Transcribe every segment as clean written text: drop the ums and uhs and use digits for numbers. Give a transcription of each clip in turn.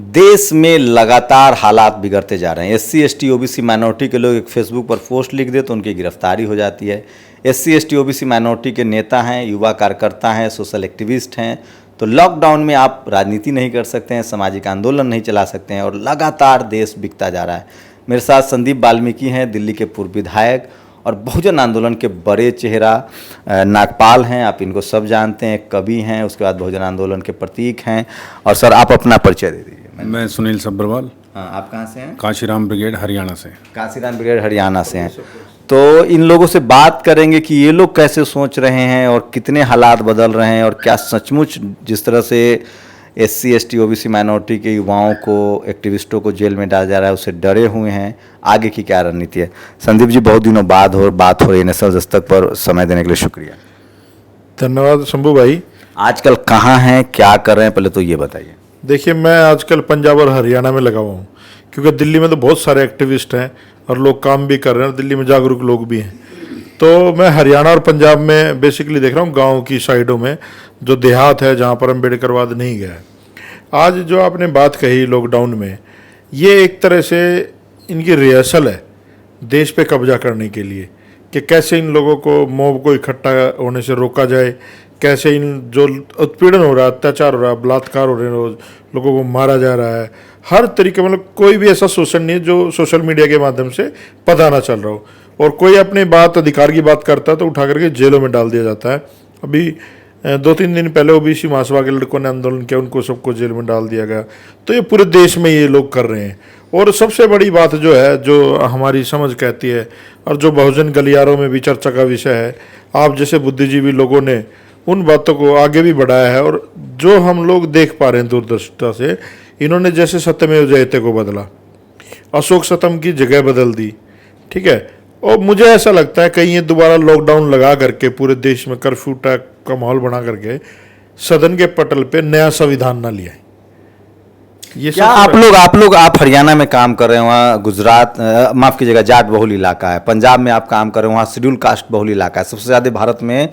देश में लगातार हालात बिगड़ते जा रहे हैं। एससी एसटी ओबीसी माइनॉरिटी के लोग एक फेसबुक पर पोस्ट लिख दे तो उनकी गिरफ्तारी हो जाती है। एससी एसटी ओबीसी माइनॉरिटी के नेता हैं, युवा कार्यकर्ता हैं, सोशल एक्टिविस्ट हैं, तो लॉकडाउन में आप राजनीति नहीं कर सकते हैं, सामाजिक आंदोलन नहीं चला सकते हैं और लगातार देश बिकता जा रहा है। मेरे साथ संदीप वाल्मीकि हैं, दिल्ली के पूर्व विधायक और बहुजन आंदोलन के बड़े चेहरा नागपाल हैं, आप इनको सब जानते हैं, कवि हैं, उसके बाद बहुजन आंदोलन के प्रतीक हैं। और सर आप अपना परिचय दे दीजिए। मैं सुनील सब्बरवाल। हाँ, आप कहाँ से हैं? काशीराम ब्रिगेड हरियाणा से। काशीराम ब्रिगेड हरियाणा से हैं। तो इन लोगों से बात करेंगे कि ये लोग कैसे सोच रहे हैं और कितने हालात बदल रहे हैं और क्या सचमुच जिस तरह से एससी एसटी ओबीसी माइनॉरिटी के युवाओं को, एक्टिविस्टों को जेल में डाला जा रहा है, उससे डरे हुए हैं, आगे की क्या रणनीति है। संदीप जी, बहुत दिनों बाद बात हो रही है, नेशनल दस्तक पर समय देने के लिए शुक्रिया। धन्यवाद शंभू भाई। आजकल कहाँ हैं, क्या कर रहे हैं, पहले तो ये बताइए। देखिए, मैं आजकल पंजाब और हरियाणा में लगा हुआ हूँ, क्योंकि दिल्ली में तो बहुत सारे एक्टिविस्ट हैं और लोग काम भी कर रहे हैं और दिल्ली में जागरूक लोग भी हैं। तो मैं हरियाणा और पंजाब में बेसिकली देख रहा हूँ, गांव की साइडों में जो देहात है जहाँ पर अम्बेडकरवाद नहीं गया है। आज जो आपने बात कही लॉकडाउन में, ये एक तरह से इनकी रिहर्सल है देश पे कब्जा करने के लिए, कि कैसे इन लोगों को, मॉब को इकट्ठा होने से रोका जाए, कैसे इन जो उत्पीड़न हो रहा है, अत्याचार हो रहा है, बलात्कार हो रहे हैं, रोज लोगों को मारा जा रहा है, हर तरीके, मतलब कोई भी ऐसा शोषण नहीं है जो सोशल मीडिया के माध्यम से पता ना चल रहा हो। और कोई अपनी बात, अधिकार की बात करता है तो उठा करके जेलों में डाल दिया जाता है। अभी 2-3 दिन पहले ओबीसी महासभा के लड़कों ने आंदोलन किया, उनको सबको जेल में डाल दिया गया। तो ये पूरे देश में ये लोग कर रहे हैं। और सबसे बड़ी बात जो है, जो हमारी समझ कहती है और जो बहुजन गलियारों में भी चर्चा का विषय है, आप जैसे बुद्धिजीवी लोगों ने उन बातों को आगे भी बढ़ाया है। और जो हम लोग देख पा रहे हैं दूरदर्शिता से, इन्होंने जैसे सत्यमेव जयते को बदला, अशोक सतम की जगह बदल दी, ठीक है। और मुझे ऐसा लगता है कहीं ये दोबारा लॉकडाउन लगा करके पूरे देश में कर्फ्यू टाइप का माहौल बना करके सदन के पटल पे नया संविधान ना लिया है। ये क्या आप हरियाणा में काम कर रहे हैं, वहाँ गुजरात, माफ़ कीजिएगा, जाट बहुल इलाका है, पंजाब में आप काम कर रहे हैं, वहाँ शेड्यूल कास्ट बहुल इलाका है, सबसे ज़्यादा भारत में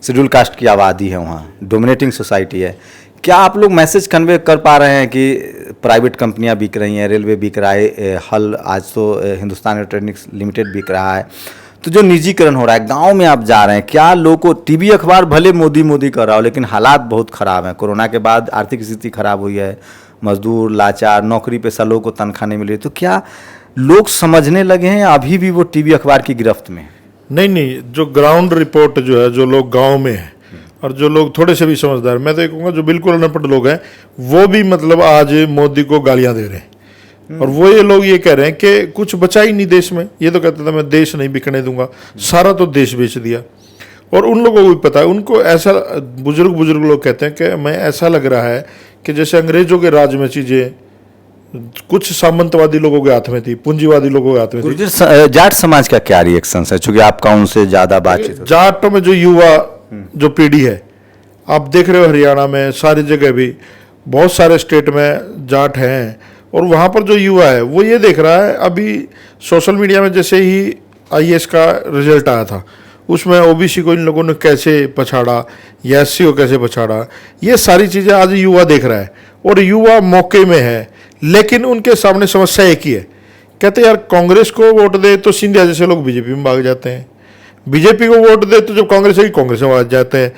शेड्यूल कास्ट की आबादी है, वहाँ डोमिनेटिंग सोसाइटी है। क्या आप लोग मैसेज कन्वे कर पा रहे हैं कि प्राइवेट कंपनियां बिक रही हैं, रेलवे बिक रहा है, हल आज तो हिंदुस्तान इलेक्ट्रॉनिक्स लिमिटेड बिक रहा है, तो जो निजीकरण हो रहा है, गांव में आप जा रहे हैं, क्या लोगों को, टीवी अखबार भले मोदी मोदी कर रहा हो, लेकिन हालात बहुत ख़राब हैं। कोरोना के बाद आर्थिक स्थिति खराब हुई है, मजदूर लाचार, नौकरी पेशा लोगों को तनख्वाह नहीं मिल रही, तो क्या लोग समझने लगे हैं या अभी भी वो टीवी अखबार की गिरफ्त में? नहीं, जो ग्राउंड रिपोर्ट जो है, जो लोग गाँव में है और जो लोग थोड़े से भी समझदार, मैं तो ये कहूँगा जो बिल्कुल अनपढ़ लोग हैं, वो भी मतलब आज मोदी को गालियां दे रहे हैं। और वो ये लोग ये कह रहे हैं कि कुछ बचा ही नहीं देश में। ये तो कहते थे मैं देश नहीं बिकने दूंगा, सारा तो देश बेच दिया। और उन लोगों को भी पता है, उनको ऐसा, बुजुर्ग लोग कहते हैं कि मैं, ऐसा लग रहा है कि जैसे अंग्रेजों के राज में चीज़ें कुछ सामंतवादी लोगों के हाथ में थी, पूंजीवादी लोगों के हाथ में थी। जाट समाज का क्या रिएक्शन है, चूंकि आपका उनसे ज़्यादा बातचीत? जाटों में जो युवा, जो पीढ़ी है, आप देख रहे हो हरियाणा में, सारी जगह भी, बहुत सारे स्टेट में जाट हैं, और वहाँ पर जो युवा है वो ये देख रहा है, अभी सोशल मीडिया में जैसे ही आईएएस का रिजल्ट आया था, उसमें ओबीसी को इन लोगों ने कैसे पछाड़ा या एससी को कैसे पछाड़ा, ये सारी चीज़ें आज युवा देख रहा है। और युवा मौके में है, लेकिन उनके सामने समस्या एक ही है, कहते यार कांग्रेस को वोट दे तो सिंधिया जैसे लोग बीजेपी में भाग जाते हैं, बीजेपी को वोट दे तो जब कांग्रेस है कांग्रेस में भाग जाते हैं,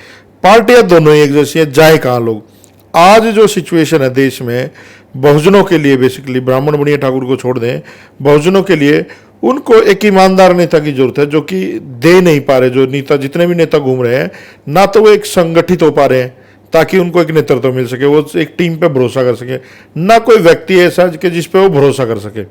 पार्टियां दोनों ही एक जैसी हैं, जाए कहाँ लोग। आज जो सिचुएशन है देश में, बहुजनों के लिए, बेसिकली ब्राह्मण बनिया ठाकुर को छोड़ दें, बहुजनों के लिए उनको एक ईमानदार नेता की जरूरत है, जो कि दे नहीं पा रहे, जो नेता, जितने भी नेता घूम रहे हैं ना, तो वो एक संगठित हो पा रहे हैं ताकि उनको एक नेतृत्व मिल सके, वो एक टीम पे भरोसा कर सके, ना कोई व्यक्ति ऐसा कि जिस पे वो भरोसा कर सके।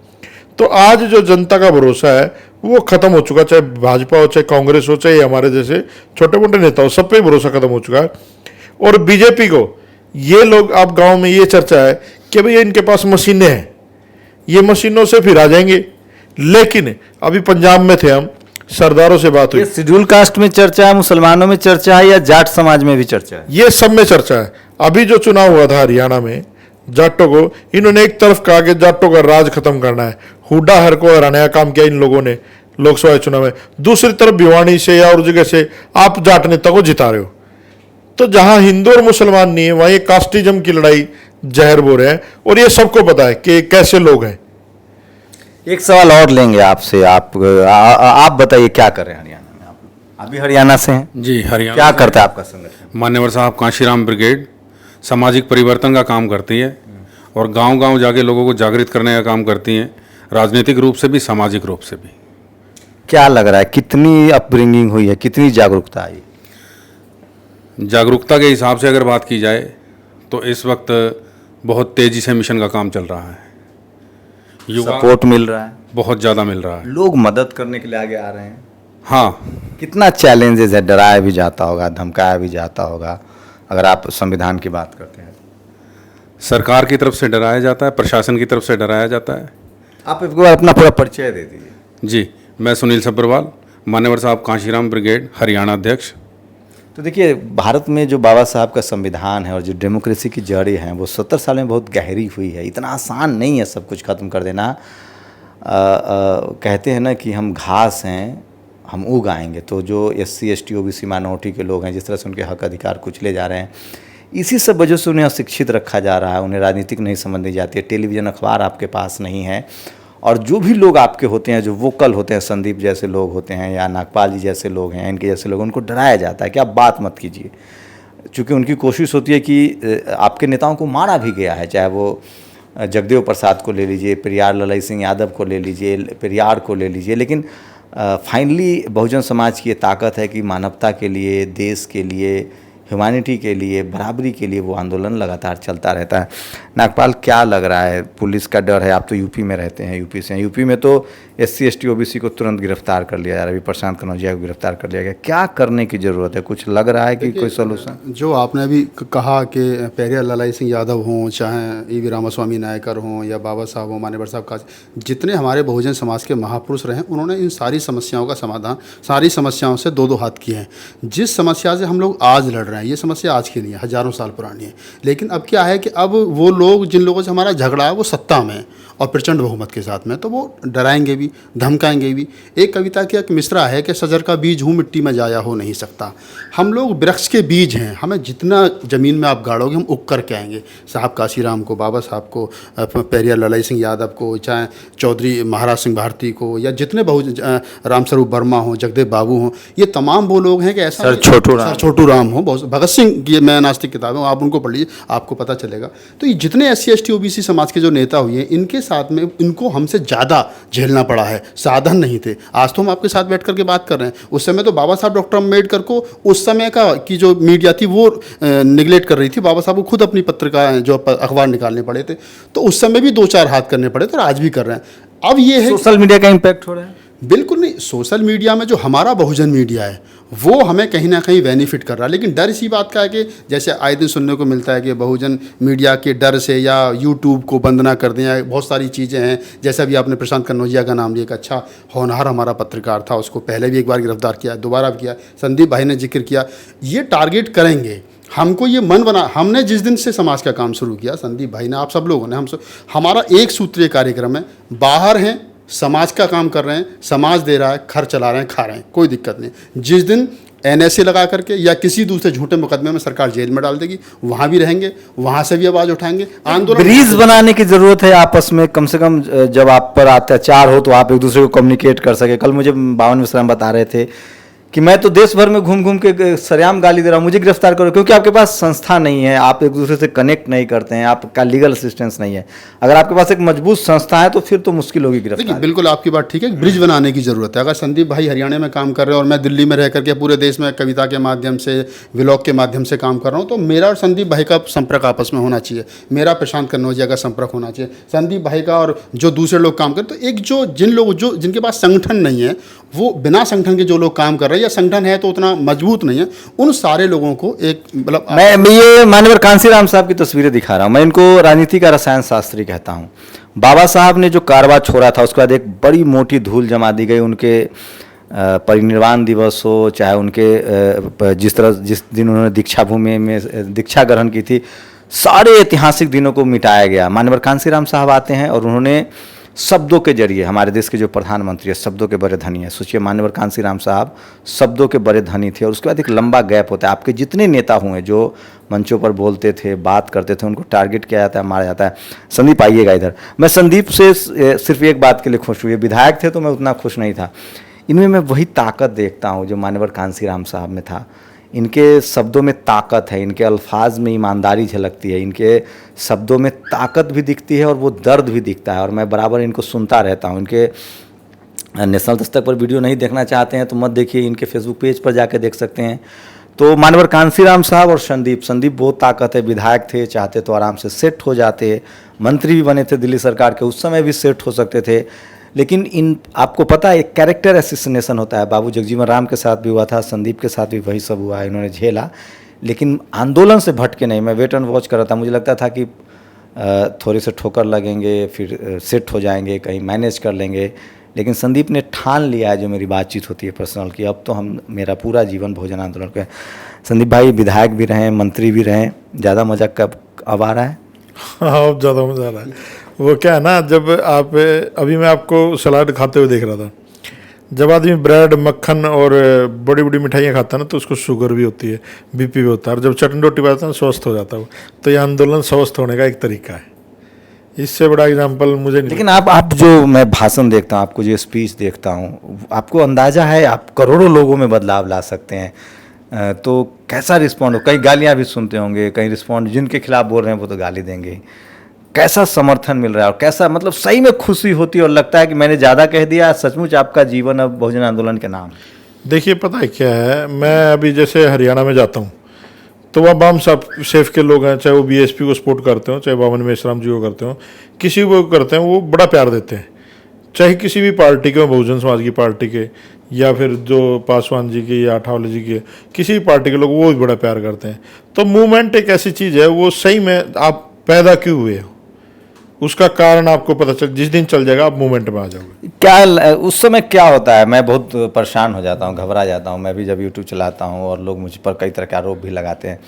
तो आज जो जनता का भरोसा है वो खत्म हो चुका, चाहे भाजपा हो, चाहे कांग्रेस हो, चाहे हमारे जैसे छोटे मोटे नेता हो, सब पे भरोसा खत्म हो चुका है। और बीजेपी को ये लोग, आप गांव में ये चर्चा है कि भाई इनके पास मशीनें हैं, ये मशीनों से फिर आ जाएंगे। लेकिन अभी पंजाब में थे हम, सरदारों से बात हुई, शेड्यूल कास्ट में चर्चा है, मुसलमानों में चर्चा है, या जाट समाज में भी चर्चा है? ये सब में चर्चा है। अभी जो चुनाव हुआ था हरियाणा में, जाटों को इन्होंने एक तरफ कहा कि जाटों का राज खत्म करना है, हुड्डा हर को हराने का काम किया इन लोगों ने लोकसभा चुनाव में, दूसरी तरफ भिवानी से या और जगह से आप जाट नेता को जिता रहे हो। तो जहां हिंदू और मुसलमान नहीं है, वहां ये कास्टिज्म की लड़ाई जहर बो रहे हैं, और ये सबको पता है कि कैसे लोग हैं। एक सवाल और लेंगे आपसे, आप बताइए क्या कर रहे हैं हरियाणा में? आप भी हरियाणा से हैं? जी हरियाणा क्या से। करता है आपका संगठन? मान्यवर साहब कांशीराम ब्रिगेड सामाजिक परिवर्तन का काम करती है और गांव-गांव जाके लोगों को जागृत करने का काम करती हैं, राजनीतिक रूप से भी सामाजिक रूप से भी। क्या लग रहा है, कितनी अपब्रिंगिंग हुई है, कितनी जागरूकता आई? जागरूकता के हिसाब से अगर बात की जाए तो इस वक्त बहुत तेज़ी से मिशन का काम चल रहा है। युवा सपोर्ट मिल रहा है, बहुत ज़्यादा मिल रहा है। लोग मदद करने के लिए आगे आ रहे हैं। हाँ, कितना चैलेंजेस है, डराया भी जाता होगा, धमकाया भी जाता होगा, अगर आप संविधान की बात करते हैं? सरकार की तरफ से डराया जाता है, प्रशासन की तरफ से डराया जाता है। आप एक बार अपना पूरा परिचय दे दीजिए। जी, मैं सुनील सब्बरवाल, मान्यवर साहब कांशीराम ब्रिगेड हरियाणा अध्यक्ष। तो देखिए, भारत में जो बाबा साहब का संविधान है और जो डेमोक्रेसी की जड़ें हैं वो 70 साल में बहुत गहरी हुई है। इतना आसान नहीं है सब कुछ ख़त्म कर देना। कहते हैं ना कि हम घास हैं, हम उग आएंगे। तो जो SC ST OBC माइनॉरिटी के लोग हैं, जिस तरह से उनके हक अधिकार कुचले जा रहे हैं, इसी सब वजह से उन्हें अशिक्षित रखा जा रहा है, उन्हें राजनीतिक नहीं समझ दी जाती है, टेलीविज़न अखबार आपके पास नहीं है। और जो भी लोग आपके होते हैं, जो वोकल होते हैं, संदीप जैसे लोग होते हैं या नागपाल जी जैसे लोग हैं, इनके जैसे लोग, उनको डराया जाता है कि आप बात मत कीजिए। चूँकि उनकी कोशिश होती है कि आपके नेताओं को मारा भी गया है, चाहे वो जगदेव प्रसाद को ले लीजिए, पेरियार ललाई सिंह यादव को ले लीजिए, पेरियार को ले लीजिए, लेकिन फाइनली बहुजन समाज की ये ताकत है कि मानवता के लिए, देश के लिए, ह्यूमैनिटी के लिए, बराबरी के लिए वो आंदोलन लगातार चलता रहता है। नागपाल, क्या लग रहा है? पुलिस का डर है, आप तो यूपी में रहते हैं, यूपी से हैं। यूपी में तो SC ST OBC को तुरंत गिरफ्तार कर लिया जा रहा है, अभी प्रशांत कनौजिया को गिरफ्तार कर लिया गया। क्या करने की ज़रूरत है? कुछ लग रहा है कि कोई सोल्यूशन? जो आपने अभी कहा कि पेरियार ललाई सिंह यादव हों, चाहे EV रामास्वामी नायकर हों या बाबा साहब हों, मान्यवर साहब का, जितने हमारे बहुजन समाज के महापुरुष रहे, उन्होंने इन सारी समस्याओं का समाधान, सारी समस्याओं से दो हाथ किए हैं। जिस समस्या से हम लोग आज लड़ रहे हैं, ये समस्या आज की नहीं है, हज़ारों साल पुरानी है। लेकिन अब क्या है कि अब वो लोग, जिन लोगों से हमारा झगड़ा है, वो सत्ता में और प्रचंड बहुमत के साथ में, तो वो डराएंगे भी, धमकाएंगे भी। एक कविता की एक मिसरा है कि सजर का बीज हूँ, मिट्टी में जाया हो नहीं सकता। हम लोग वृक्ष के बीज हैं, हमें जितना ज़मीन में आप गाड़ोगे, हम उग कर के आएंगे। साहब काशीराम को, बाबा साहब को, पेरियार ललाई सिंह यादव को, चाहे चौधरी महाराज सिंह भारती को, या जितने रामस्वरूप वर्मा हों, जगदेव बाबू हों, ये तमाम वो लोग हैं कि ऐसा सर छोटू राम हो, भगत सिंह की मैं नास्तिक किताबें, आप उनको पढ़ लीजिए, आपको पता चलेगा। तो ये जितने SC ST OBC समाज के जो नेता हुए हैं, इनके साथ में इनको हमसे ज़्यादा झेलना पड़ा है, साधन नहीं थे। आज तो हम आपके साथ बैठ करके बात कर रहे हैं, उस समय तो बाबा साहब डॉक्टर अम्बेडकर को उस समय का की जो मीडिया थी वो निगलेक्ट कर रही थी। बाबा साहब को खुद अपनी पत्रिका जो अखबार निकालने पड़े थे, तो उस समय भी 2-4 हाथ करने पड़े, तो आज भी कर रहे हैं। अब ये है सोशल मीडिया का इम्पैक्ट हो रहा है? बिल्कुल नहीं। सोशल मीडिया में जो हमारा बहुजन मीडिया है वो हमें कहीं ना कहीं बेनिफिट कर रहा है, लेकिन डर इसी बात का है कि जैसे आए दिन सुनने को मिलता है कि बहुजन मीडिया के डर से या यूट्यूब को बंद ना कर दें, या बहुत सारी चीज़ें हैं। जैसे अभी आपने प्रशांत कनौजिया का नाम लिया, एक अच्छा होनहार हमारा पत्रकार था, उसको पहले भी एक बार गिरफ्तार किया, दोबारा भी किया। संदीप भाई ने जिक्र किया, ये टारगेट करेंगे हमको, ये मन बना। हमने जिस दिन से समाज का काम शुरू किया, संदीप भाई ने, आप सब लोगों ने, हमारा एक सूत्रीय कार्यक्रम है, बाहर हैं, समाज का काम कर रहे हैं, समाज दे रहा है, घर चला रहे हैं, खा रहे हैं, कोई दिक्कत नहीं। जिस दिन NSA लगा करके या किसी दूसरे झूठे मुकदमे में सरकार जेल में डाल देगी, वहाँ भी रहेंगे, वहाँ से भी आवाज़ उठाएंगे, आंदोलन। ब्रिज बनाने की ज़रूरत है आपस में, कम से कम जब आप पर अत्याचार हो तो आप एक दूसरे को कम्युनिकेट कर सके। कल मुझे बावन मिश्राम बता रहे थे कि मैं तो देश भर में घूम घूम के सरेआम गाली दे रहा हूँ, मुझे गिरफ्तार करो, क्योंकि आपके पास संस्था नहीं है, आप एक दूसरे से कनेक्ट नहीं करते हैं, आपका लीगल असिस्टेंस नहीं है। अगर आपके पास एक मजबूत संस्था है तो फिर तो मुश्किल होगी गिरफ्तार। देखिए, बिल्कुल आपकी बात ठीक है, ब्रिज बनाने की ज़रूरत है। अगर संदीप भाई हरियाणा में काम कर रहे हैं और मैं दिल्ली में रह करके पूरे देश में कविता के माध्यम से, व्लॉग के माध्यम से काम कर रहा हूँ, तो मेरा और संदीप भाई का संपर्क आपस में होना चाहिए, मेरा प्रशांत कनौजिया का संपर्क होना चाहिए, संदीप भाई का और जो दूसरे लोग काम करें। तो एक जो जिनके पास संगठन नहीं है, वो बिना संगठन के जो लोग काम कर रहे हैं, या संगठन है तो उतना मजबूत नहीं है, उन सारे लोगों को एक मतलब, मैं ये मानवर कांसीराम साहब की तस्वीरें दिखा रहा हूँ। मैं इनको राजनीति का रसायन शास्त्री कहता हूँ। बाबा साहब ने जो कारवा छोड़ा था, उसके बाद एक बड़ी मोटी धूल जमा दी गई। उनके परिनिर्वाण दिवस हो, चाहे उनके जिस दिन उन्होंने दीक्षा भूमि में दीक्षा ग्रहण की थी, सारे ऐतिहासिक दिनों को मिटाया गया। मानवर कांसीराम साहब आते हैं और उन्होंने शब्दों के जरिए हमारे देश के जो प्रधानमंत्री है शब्दों के बड़े धनी है। सोचिए मान्यवर कांशीराम साहब शब्दों के बड़े धनी थे और उसके बाद एक लंबा गैप होता है। आपके जितने नेता हुए जो मंचों पर बोलते थे, बात करते थे, उनको टारगेट किया जाता है, मारा जाता है। संदीप आइएगा इधर। मैं संदीप से सिर्फ एक बात के लिए खुश हुई, विधायक थे तो मैं उतना खुश नहीं था। इनमें मैं वही ताकत देखता हूँ जो मान्यवर कांशीराम साहब में था। इनके शब्दों में ताकत है, इनके अल्फाज में ईमानदारी झलकती है, इनके शब्दों में ताकत भी दिखती है और वो दर्द भी दिखता है। और मैं बराबर इनको सुनता रहता हूँ। इनके नेशनल दस्तक पर वीडियो नहीं देखना चाहते हैं तो मत देखिए, इनके फेसबुक पेज पर जाके देख सकते हैं। तो मान्यवर कांशीराम साहब और संदीप बहुत ताकत है। विधायक थे, चाहते तो आराम से सेट हो जाते, मंत्री भी बने थे दिल्ली सरकार के, उस समय भी सेट हो सकते थे। लेकिन इन आपको पता है एक कैरेक्टर एसिसिनेशन होता है। बाबू जगजीवन राम के साथ भी हुआ था, संदीप के साथ भी वही सब हुआ है, इन्होंने झेला। लेकिन आंदोलन से भटके नहीं। मैं वेट एंड वॉच कर रहा था, मुझे लगता था कि थोड़ी से ठोकर लगेंगे, फिर सेट हो जाएंगे, कहीं मैनेज कर लेंगे। लेकिन संदीप ने ठान लिया है, जो मेरी बातचीत होती है पर्सनल की, अब तो हम मेरा पूरा जीवन बहुजन आंदोलन का है। संदीप भाई विधायक भी रहे, मंत्री भी रहे, ज़्यादा मजा कब अब आ रहा है? हाँ, अब ज़्यादा मज़ा आ रहा है। वो क्या है ना, जब आप अभी मैं आपको सलाद खाते हुए देख रहा था, जब आदमी ब्रेड, मक्खन और बड़ी बड़ी मिठाइयाँ खाता है ना तो उसको शुगर भी होती है, बीपी भी होता है, और जब चटनी रोटी बनाता है ना स्वस्थ हो जाता है वो। तो ये आंदोलन स्वस्थ होने का एक तरीका है, इससे बड़ा एग्जाम्पल मुझे नहीं। लेकिन आप जो मैं भाषण देखता हूँ, आपको जो स्पीच देखता हूँ, आपको अंदाज़ा है आप करोड़ों लोगों में बदलाव ला सकते हैं। तो कैसा रिस्पॉन्ड हो? कई गालियाँ भी सुनते होंगे, कई रिस्पॉन्ड जिनके खिलाफ बोल रहे हैं वो तो गाली देंगे। कैसा समर्थन मिल रहा है और कैसा मतलब सही में खुशी होती है और लगता है कि मैंने ज़्यादा कह दिया, सचमुच आपका जीवन अब बहुजन आंदोलन के नाम? देखिए पता है क्या है, मैं अभी जैसे हरियाणा में जाता हूँ तो वहाँ बाम साहब सेफ के लोग हैं, चाहे वो बीएसपी को सपोर्ट करते हो, चाहे बावन मेश्राम जी को करते हो, किसी को करते हैं, वो बड़ा प्यार देते हैं। चाहे किसी भी पार्टी के, बहुजन समाज की पार्टी के, या फिर जो पासवान जी के या अठावले जी के, किसी भी पार्टी के लोग वो भी बड़ा प्यार करते हैं। तो मूवमेंट एक ऐसी चीज़ है, वो सही में आप पैदा क्यों हुए हो उसका कारण आपको पता चल, जिस दिन चल जाएगा आप मूवमेंट में आ जाओगे। क्या उस समय क्या होता है? मैं बहुत परेशान हो जाता हूँ, घबरा जाता हूँ। मैं भी जब यूट्यूब चलाता हूँ और लोग मुझ पर कई तरह के आरोप भी लगाते हैं,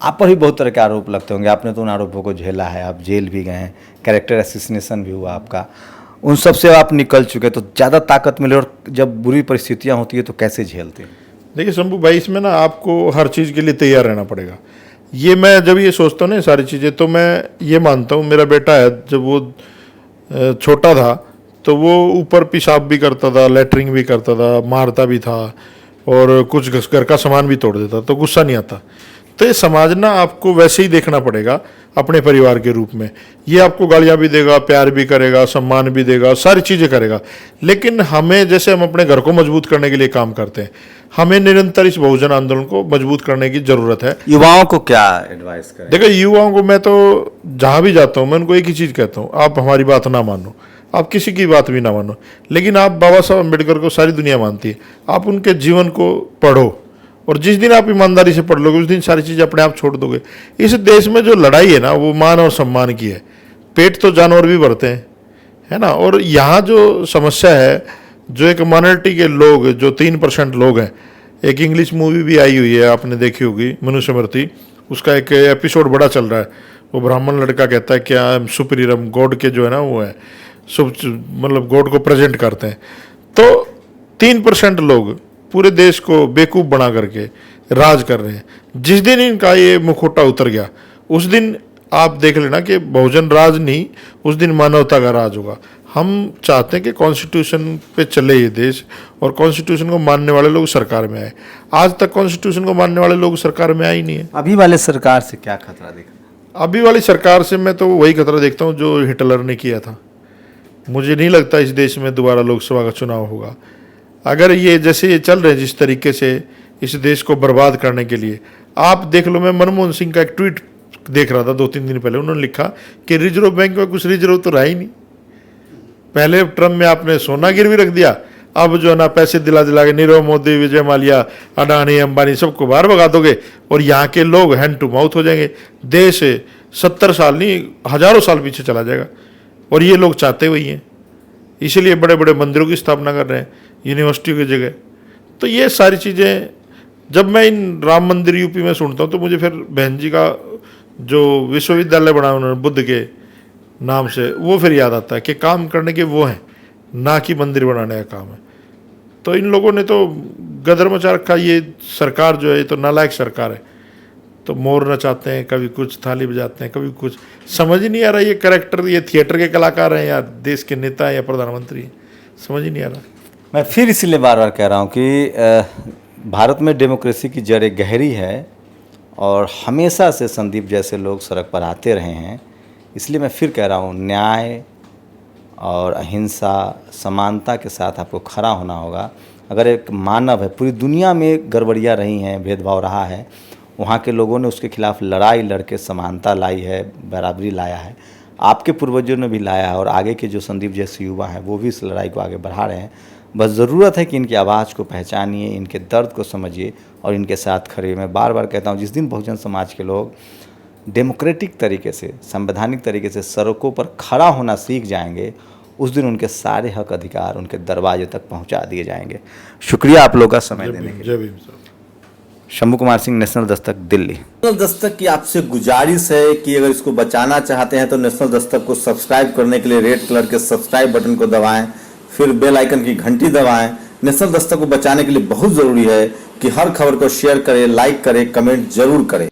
आप पर भी बहुत तरह के आरोप लगते होंगे, आपने तो उन आरोपों को झेला है, आप जेल भी गए हैं, कैरेक्टर एसिसिनेशन भी हुआ आपका, उन सब से आप निकल चुके, तो ज़्यादा ताकत मिले। और जब बुरी परिस्थितियाँ होती है तो कैसे झेलते हैं? देखिए शंभू भाई, इसमें ना आपको हर चीज़ के लिए तैयार रहना पड़ेगा। ये मैं जब ये सोचता हूँ ना सारी चीज़ें, तो मैं ये मानता हूँ, मेरा बेटा है, जब वो छोटा था तो वो ऊपर पेशाब भी करता था, लेटरिंग भी करता था, मारता भी था और कुछ घर का सामान भी तोड़ देता, तो गुस्सा नहीं आता। तो ये समाज ना आपको वैसे ही देखना पड़ेगा अपने परिवार के रूप में। ये आपको गालियाँ भी देगा, प्यार भी करेगा, सम्मान भी देगा, सारी चीज़ें करेगा। लेकिन हमें, जैसे हम अपने घर को मजबूत करने के लिए काम करते हैं, हमें निरंतर इस बहुजन आंदोलन को मजबूत करने की ज़रूरत है। युवाओं को क्या एडवाइस करें? देखो युवाओं को मैं तो जहाँ भी जाता हूँ मैं उनको एक ही चीज़ कहता हूँ, आप हमारी बात ना मानो, आप किसी की बात भी ना मानो, लेकिन आप बाबा साहब अम्बेडकर को सारी दुनिया मानती है, आप उनके जीवन को पढ़ो, और जिस दिन आप ईमानदारी से पढ़ लोगे उस दिन सारी चीज़ें अपने आप छोड़ दोगे। इस देश में जो लड़ाई है ना वो मान और सम्मान की है। पेट तो जानवर भी भरते हैं, है ना। और यहाँ जो समस्या है, जो एक माइनॉरिटी के लोग, जो 3% लोग हैं, एक इंग्लिश मूवी भी आई हुई है, आपने देखी होगी, मनुस्मृति, उसका एक एपिसोड बड़ा चल रहा है। वो ब्राह्मण लड़का कहता है क्या सुपीरियरम गॉड के जो है ना वो है, मतलब गॉड को प्रेजेंट करते हैं। तो 3% लोग पूरे देश को बेवकूफ़ बना करके राज कर रहे हैं। जिस दिन इनका ये मुखौटा उतर गया उस दिन आप देख लेना कि बहुजन राज नहीं, उस दिन मानवता का राज होगा। हम चाहते हैं कि कॉन्स्टिट्यूशन पे चले ये देश, और कॉन्स्टिट्यूशन को मानने वाले लोग सरकार में आए। आज तक कॉन्स्टिट्यूशन को मानने वाले लोग सरकार में आए ही नहीं है। अभी वाले सरकार से क्या खतरा दिख रहा है? अभी वाली सरकार से मैं तो वही खतरा देखता हूँ जो हिटलर ने किया था। मुझे नहीं लगता इस देश में दोबारा लोकसभा का चुनाव होगा। अगर ये जैसे ये चल रहे हैं जिस तरीके से इस देश को बर्बाद करने के लिए, आप देख लो, मैं मनमोहन सिंह का एक ट्वीट देख रहा था 2-3 दिन पहले, उन्होंने लिखा कि रिजर्व बैंक में कुछ रिजर्व तो रहा ही नहीं। पहले ट्रम्प में आपने सोना गिरवी रख दिया, अब जो है ना पैसे दिला दिला के नीरव मोदी, विजय माल्या, अडानी, अंबानी सबको बाहर भगा दोगे और यहाँ के लोग हैंड टू माउथ हो जाएंगे। देश 70 साल नहीं हजारों साल पीछे चला जाएगा, और ये लोग चाहते वही हैं। इसीलिए बड़े बड़े मंदिरों की स्थापना कर रहे हैं, यूनिवर्सिटियों की जगह। तो ये सारी चीज़ें जब मैं इन राम मंदिर यूपी में सुनता हूँ तो मुझे फिर बहन जी का जो विश्वविद्यालय बना उन्होंने बुद्ध के, नाम से, वो फिर याद आता है कि काम करने के वो हैं, ना कि मंदिर बनाने का काम है। तो इन लोगों ने तो गदर मचा रखा। ये सरकार जो है ये तो नालायक सरकार है। तो मोर नचाते हैं, कभी कुछ थाली बजाते हैं, कभी कुछ, समझ ही नहीं आ रहा ये कैरेक्टर, ये थिएटर के कलाकार हैं या देश के नेता हैं या प्रधानमंत्री हैं, समझ ही नहीं आ रहा। मैं फिर इसीलिए बार बार कह रहा हूँ कि भारत में डेमोक्रेसी की जड़ें गहरी है और हमेशा से संदीप जैसे लोग सड़क पर आते रहे हैं। इसलिए मैं फिर कह रहा हूँ, न्याय और अहिंसा समानता के साथ आपको खड़ा होना होगा। अगर एक मानव है, पूरी दुनिया में गड़बड़ियाँ रही हैं, भेदभाव रहा है, वहाँ के लोगों ने उसके खिलाफ लड़ाई लड़के समानता लाई है, बराबरी लाया है, आपके पूर्वजों ने भी लाया है और आगे के जो संदीप जैसे युवा हैं वो भी इस लड़ाई को आगे बढ़ा रहे हैं। बस ज़रूरत है कि इनकी आवाज़ को पहचानिए, इनके दर्द को समझिए और इनके साथ खड़े। मैं बार बार कहता हूँ, जिस दिन बहुजन समाज के लोग डेमोक्रेटिक तरीके से, संवैधानिक तरीके से सड़कों पर खड़ा होना सीख जाएंगे, उस दिन उनके सारे हक अधिकार उनके दरवाजे तक पहुंचा दिए जाएंगे। शुक्रिया आप लोगों का समय देने के लिए। जय भीम साहब। शंभू कुमार सिंह, नेशनल दस्तक, दिल्ली। नेशनल दस्तक की आपसे गुजारिश है कि अगर इसको बचाना चाहते हैं तो नेशनल दस्तक को सब्सक्राइब करने के लिए रेड कलर के सब्सक्राइब बटन को दबाएं, फिर बेल आइकन की घंटी दबाएं। नेशनल दस्तक को बचाने के लिए बहुत ज़रूरी है कि हर खबर को शेयर करें, लाइक करें, कमेंट जरूर करें।